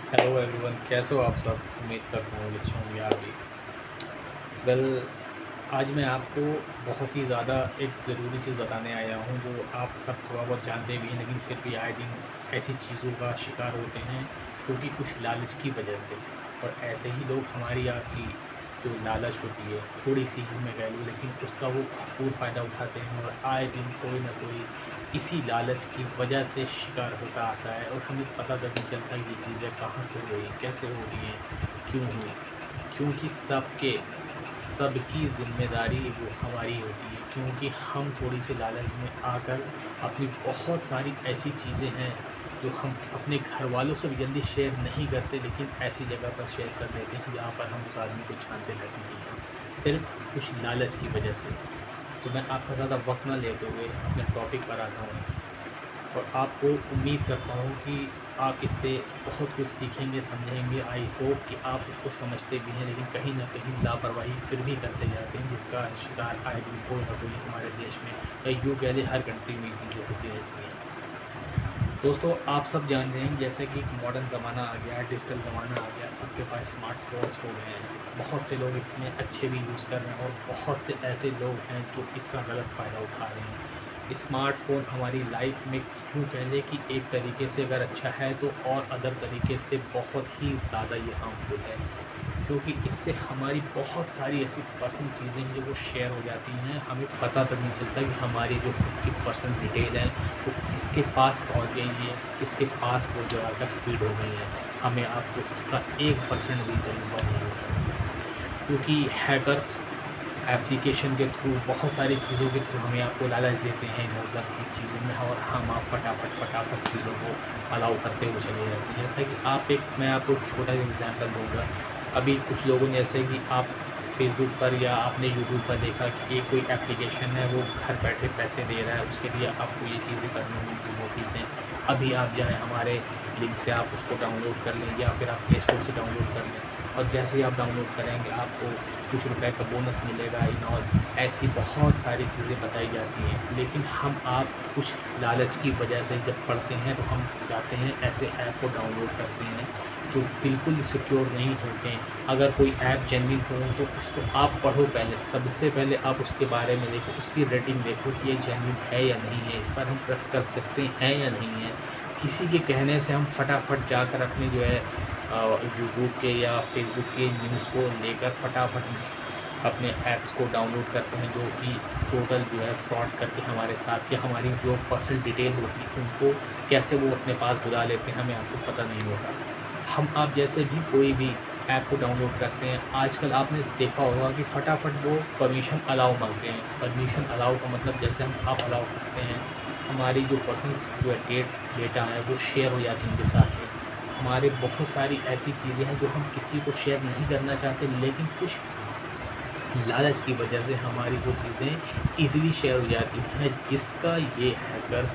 Hello everyone, कैसे हो आप सब। उम्मीद करता हूँ अच्छे होंगे आप भी। वेल, आज मैं आपको बहुत ही ज़्यादा एक ज़रूरी चीज़ बताने आया हूँ जो आप सब थोड़ा बहुत जानते भी हैं, लेकिन फिर भी आए दिन ऐसी चीज़ों का शिकार होते हैं क्योंकि कुछ लालच की वजह से। और ऐसे ही लोग हमारी आपकी जो लालच होती है थोड़ी सी ही मैं कह लूँ, लेकिन उसका वो भरपूर फ़ायदा उठाते हैं और आए दिन कोई ना कोई इसी लालच की वजह से शिकार होता आता है और हमें पता तक नहीं चलता ये चीज़ें कहाँ से हो रही, कैसे हो रही हैं, क्यों हुई। क्योंकि सबकी ज़िम्मेदारी वो हमारी होती है, क्योंकि हम थोड़ी सी लालच में आकर अपनी बहुत सारी ऐसी चीज़ें हैं जो हम अपने घर वालों से भी जल्दी शेयर नहीं करते, लेकिन ऐसी जगह पर शेयर कर देते हैं जहाँ पर हम उस आदमी को जानते तक नहीं हैं, सिर्फ कुछ लालच की वजह से। तो मैं आपका ज़्यादा वक्त ना लेते हुए अपने टॉपिक पर आता हूँ और आपको उम्मीद करता हूँ कि आप इससे बहुत कुछ सीखेंगे, समझेंगे। आई होप कि आप इसको समझते भी हैं, लेकिन कहीं ना कहीं लापरवाही फिर भी करते जाते हैं, जिसका शिकार आए दिन कोई ना कोई हमारे देश में या यूँ कह लें हर कंट्री में चीज़ें होती रहती हैं। दोस्तों, आप सब जान रहे हैं जैसे कि मॉडर्न ज़माना आ गया, डिजिटल ज़माना आ गया, सबके पास स्मार्टफोन्स हो गए हैं। बहुत से लोग इसमें अच्छे भी यूज़ कर रहे हैं और बहुत से ऐसे लोग हैं जो इसका गलत फ़ायदा उठा रहे हैं। स्मार्टफ़ोन हमारी लाइफ में यूँ कह लें कि एक तरीके से अगर अच्छा है तो और अदर तरीके से बहुत ही ज़्यादा ये हार्मफुल है, क्योंकि इससे हमारी बहुत सारी ऐसी पर्सनल चीज़ें हैं जो वो शेयर हो जाती हैं। हमें पता तक नहीं चलता कि हमारी जो खुद की पर्सनल डिटेल है वो किसके पास पहुंच गई है, किसके पास वो जो आकर फीड हो गई है। हमें आपको उसका 1% भी तजुर्बा नहीं होता, क्योंकि हैकर्स एप्लीकेशन के थ्रू बहुत सारी चीज़ों के थ्रू हमें आपको लालच देते हैं इधर उधर की चीज़ों में, और हम आप फटाफट चीज़ों को अलाउ करते हुए चले जाते हैं। जैसा कि मैं आपको एक छोटा सा एग्जांपल दूंगा। अभी कुछ लोगों ने, जैसे कि आप फेसबुक पर या आपने यूट्यूब पर देखा कि एक कोई एप्लीकेशन है वो घर बैठे पैसे दे रहा है, उसके लिए आपको ये चीज़ें करनी होंगी, वो चीज़ें अभी आप जाएँ हमारे लिंक से आप उसको डाउनलोड कर लें या फिर आप प्ले स्टोर से डाउनलोड कर लें, और जैसे ही आप डाउनलोड करेंगे आपको कुछ रुपए का बोनस मिलेगा इन, और ऐसी बहुत सारी चीज़ें बताई जाती हैं। लेकिन हम आप कुछ लालच की वजह से जब पढ़ते हैं तो हम जाते हैं ऐसे ऐप को डाउनलोड करते हैं जो बिल्कुल सिक्योर नहीं होते हैं। अगर कोई ऐप जेन्युइन हो तो उसको आप पढ़ो, पहले सबसे पहले आप उसके बारे में देखो, उसकी रेटिंग देखो कि ये जेन्युइन है या नहीं है, इस पर हम ट्रस्ट कर सकते हैं या नहीं है। किसी के कहने से हम फटाफट जाकर अपने जो है यूट्यूब के या फेसबुक के न्यूज़ को लेकर फटाफट अपने ऐप्स को डाउनलोड करते हैं, जो कि टोटल जो है फ्रॉड करके हमारे साथ, या हमारी जो पर्सनल डिटेल होती है उनको कैसे वो अपने पास बुला लेते हैं, हमें आपको पता नहीं होता। हम आप जैसे भी कोई भी ऐप को डाउनलोड करते हैं, आजकल आपने देखा होगा कि फटाफट वो परमिशन अलाउ मांगते हैं। परमिशन अलाउ का मतलब जैसे हम आप अलाउ करते हैं, हमारी जो पर्सनल जो है डेटा है वो शेयर हो जाती है उनके साथ में। हमारे बहुत सारी ऐसी चीज़ें हैं जो हम किसी को शेयर नहीं करना चाहते, लेकिन कुछ लालच की वजह से हमारी वो चीज़ें ईज़िली शेयर हो जाती हैं, जिसका ये हैकर्स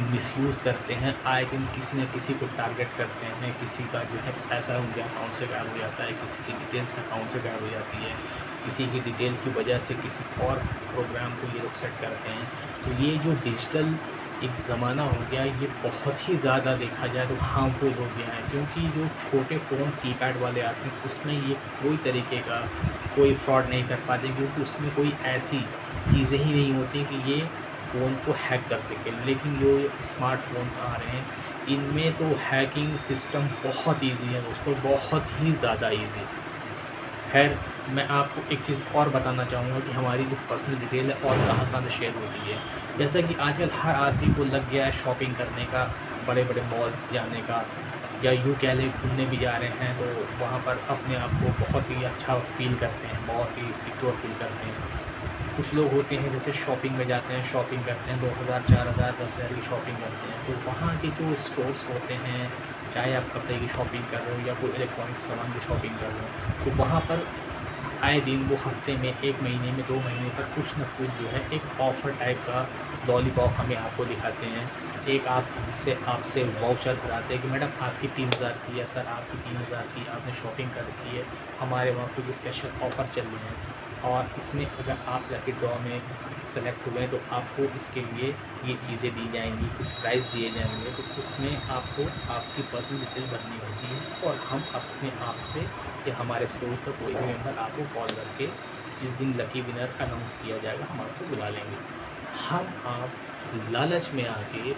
मिसयूज़ करते हैं। आए दिन किसी न किसी को टारगेट करते हैं, किसी का जो है पैसा उनके अकाउंट से गायब हो जाता है, किसी की डिटेल्स अकाउंट से गायब हो जाती है, किसी की डिटेल की वजह से किसी और प्रोग्राम को ये लोग सेट करते हैं। तो ये जो डिजिटल एक ज़माना हो गया, ये बहुत ही ज़्यादा देखा जाए तो हार्मफुल हो गया है, क्योंकि जो छोटे फ़ोन कीपैड वाले आते हैं उसमें ये कोई तरीके का कोई फ्रॉड नहीं कर पाते, क्योंकि उसमें कोई ऐसी चीज़ें ही नहीं होती कि ये फ़ोन को हैक कर सके। लेकिन जो स्मार्टफ़ोन्स आ रहे हैं इनमें तो हैकिंग सिस्टम बहुत ईज़ी है दोस्तों, बहुत ही ज़्यादा ईज़ी। खैर, मैं आपको एक चीज़ और बताना चाहूँगा कि हमारी जो पर्सनल डिटेल है और कहाँ-कहाँ से शेयर होती है। जैसा कि आजकल हर आदमी को लग गया है शॉपिंग करने का, बड़े-बड़े मॉल्स जाने का, या यूँ कह लें घूमने भी जा रहे हैं तो वहाँ पर अपने आप को बहुत ही अच्छा फ़ील करते हैं, बहुत ही सिक्योर फ़ील करते हैं। कुछ लोग होते हैं जैसे शॉपिंग में जाते हैं, शॉपिंग करते हैं, 2000, 4000, 10,000 की शॉपिंग करते हैं, तो वहाँ के जो स्टोर्स होते हैं, चाहे आप कपड़े की शॉपिंग कर रहे हो या कोई इलेक्ट्रॉनिक सामान की शॉपिंग कर रहे हो, तो वहाँ पर आए दिन वो हफ्ते में, 1 महीने में, 2 महीने पर कुछ न कुछ जो है एक ऑफ़र टाइप का लॉलीपॉप हमें आपको दिखाते हैं। एक आपसे वाउचर कराते हैं कि मैडम आपकी 3000 की, या सर आपकी 3000 की आपने शॉपिंग कर रखी है, हमारे वहाँ कुछ स्पेशल ऑफ़र चल रहे हैं, और इसमें अगर आप लकी ड्रॉ में सेलेक्ट हुए तो आपको इसके लिए ये चीज़ें दी जाएंगी, कुछ प्राइस दिए जाएंगे। तो उसमें आपको आपकी पर्सनल डिटेल भरनी होती है और हम अपने आप से या हमारे स्टोर का कोई भी मेंबर आपको कॉल करके जिस दिन लकी विनर अनाउंस किया जाएगा हम आपको बुला लेंगे। हम आप लालच में आके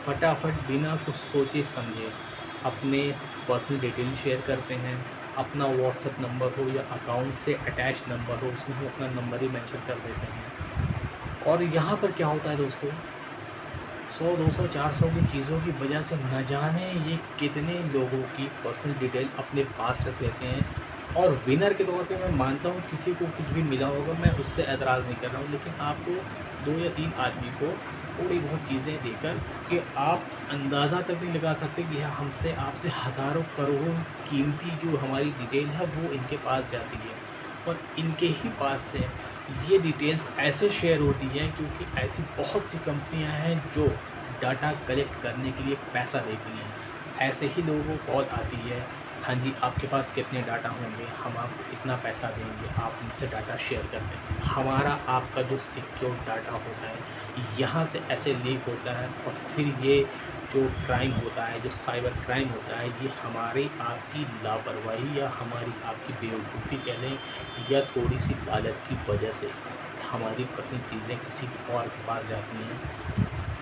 फटाफट बिना कुछ सोचे समझे अपने पर्सनल डिटेल शेयर करते हैं। अपना व्हाट्सएप नंबर हो या अकाउंट से अटैच नंबर हो, उसमें हम अपना नंबर ही मेंशन कर देते हैं। और यहाँ पर क्या होता है दोस्तों, 100 200 400 की चीज़ों की वजह से न जाने ये कितने लोगों की पर्सनल डिटेल अपने पास रख लेते हैं। और विनर के तौर पे मैं मानता हूँ किसी को कुछ भी मिला होगा, मैं उससे एतराज़ नहीं कर रहा हूँ, लेकिन आपको 2 या 3 आदमी को थोड़ी बहुत चीज़ें देकर कि आप अंदाज़ा तक नहीं लगा सकते कि यह हमसे आपसे हज़ारों करोड़ों कीमती जो हमारी डिटेल है वो इनके पास जाती है। और इनके ही पास से ये डिटेल्स ऐसे शेयर होती हैं क्योंकि ऐसी बहुत सी कंपनियां हैं जो डाटा कलेक्ट करने के लिए पैसा देती हैं। ऐसे ही लोगों को कॉल आती है, हाँ जी आपके पास कितने डाटा होंगे, हम आपको इतना पैसा देंगे, आप इनसे डाटा शेयर कर दें। हमारा आपका जो सिक्योर डाटा होता है यहाँ से ऐसे लीक होता है और फिर ये जो क्राइम होता है, जो साइबर क्राइम होता है, ये हमारी आपकी लापरवाही या हमारी आपकी बेवकूफ़ी कह लें या थोड़ी सी लालच की वजह से हमारी पर्सनल चीज़ें किसी और के पास जाती हैं।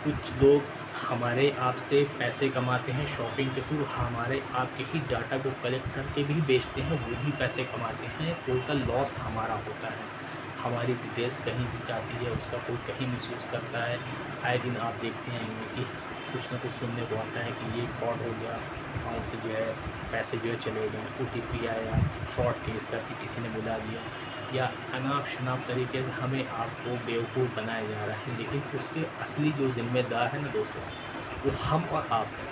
कुछ लोग हमारे आप से पैसे कमाते हैं शॉपिंग के थ्रू, हमारे आपके ही डाटा को कलेक्ट करके भी बेचते हैं, वो भी पैसे कमाते हैं। टोटल लॉस हमारा होता है। हमारी डिटेल्स कहीं भी जाती है, उसका कोई कहीं मिसयूज़ करता है। आए दिन आप देखते हैं कि कुछ ना कुछ सुनने को आता है कि ये फ्रॉड हो गया, अकाउंट से जो है पैसे जो है चले गए, OTP आया, फ्रॉड केस करके किसी ने बुला दिया, या अनाप शनाप तरीके से हमें आपको बेवकूफ़ बनाया जा रहा है। लेकिन उसके असली जो ज़िम्मेदार है ना दोस्तों, वो हम और आप हैं।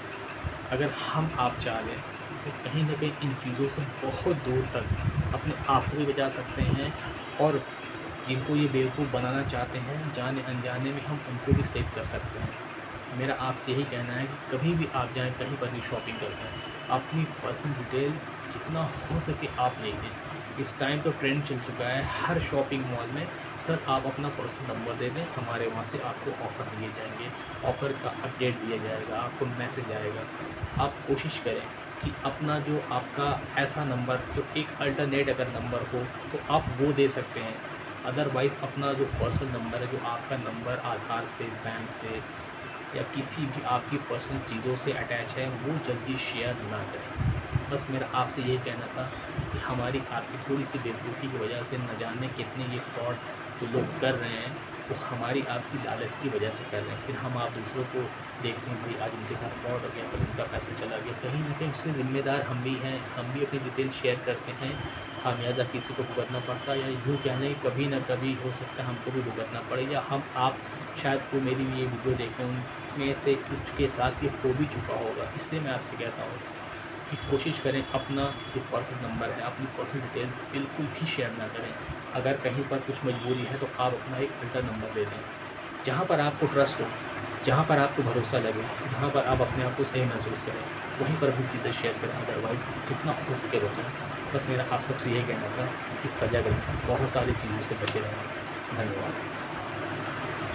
अगर हम आप चाह लें तो कहीं ना कहीं इन चीज़ों से बहुत दूर तक अपने आप को भी बचा सकते हैं, और जिनको ये बेवकूफ़ बनाना चाहते हैं जाने अनजाने में हम उनको भी सेव कर सकते हैं। मेरा आपसे यही कहना है कि कभी भी आप जाएँ, कहीं पर भी शॉपिंग करते हैं, अपनी पर्सनल डिटेल जितना हो सके आप ले लें। इस टाइम तो ट्रेंड चल चुका है हर शॉपिंग मॉल में, सर आप अपना पर्सनल नंबर दे दें, हमारे वहाँ से आपको ऑफ़र दिए जाएंगे, ऑफ़र का अपडेट दिया जाएगा, आपको मैसेज आएगा। आप कोशिश करें कि अपना जो आपका ऐसा नंबर जो एक अल्टरनेट अगर नंबर हो तो आप वो दे सकते हैं। अदरवाइज़ अपना जो पर्सनल नंबर है, जो आपका नंबर आधार से, बैंक से या किसी भी आपकी पर्सनल चीज़ों से अटैच है, वो जल्दी शेयर ना करें। बस मेरा आपसे यही कहना था कि हमारी आपकी थोड़ी सी बेवकूफ़ी की वजह से न जाने कितने ये फ्रॉड जो लोग कर रहे हैं वो हमारी आपकी लालच की वजह से कर रहे हैं। फिर हम आप दूसरों को देखते हैं भाई आज इनके साथ फ्रॉड हो गया, कल उनका पैसा चला गया, कहीं ना कहीं उसके ज़िम्मेदार हम भी हैं, हम भी अपनी डिटेल शेयर करते हैं। खामियाजा किसी को भुगतना पड़ता है, या यूँ कहने कि कभी ना कभी हो सकता है हमको भी भुगतना पड़े, या हम आप शायद को मेरी ये वीडियो देखें उनमें से कुछ के साथ ये हो भी चुका होगा। इसलिए मैं आपसे कहता हूँ कि कोशिश करें अपना जो पर्सनल नंबर है, अपनी पर्सनल डिटेल बिल्कुल भी शेयर ना करें। अगर कहीं पर कुछ मजबूरी है तो आप अपना एक अल्टर नंबर दे दें, जहाँ पर आपको ट्रस्ट हो, जहाँ पर आपको भरोसा लगे, जहाँ पर आप अपने आप को सही महसूस करें, वहीं पर भी चीज़ें शेयर करें। अदरवाइज़ जितना हो सके बचें। बस मेरा आप सबसे यही कहना था कि सजग रहें, बहुत सारी चीज़ों से बचे रहें। धन्यवाद।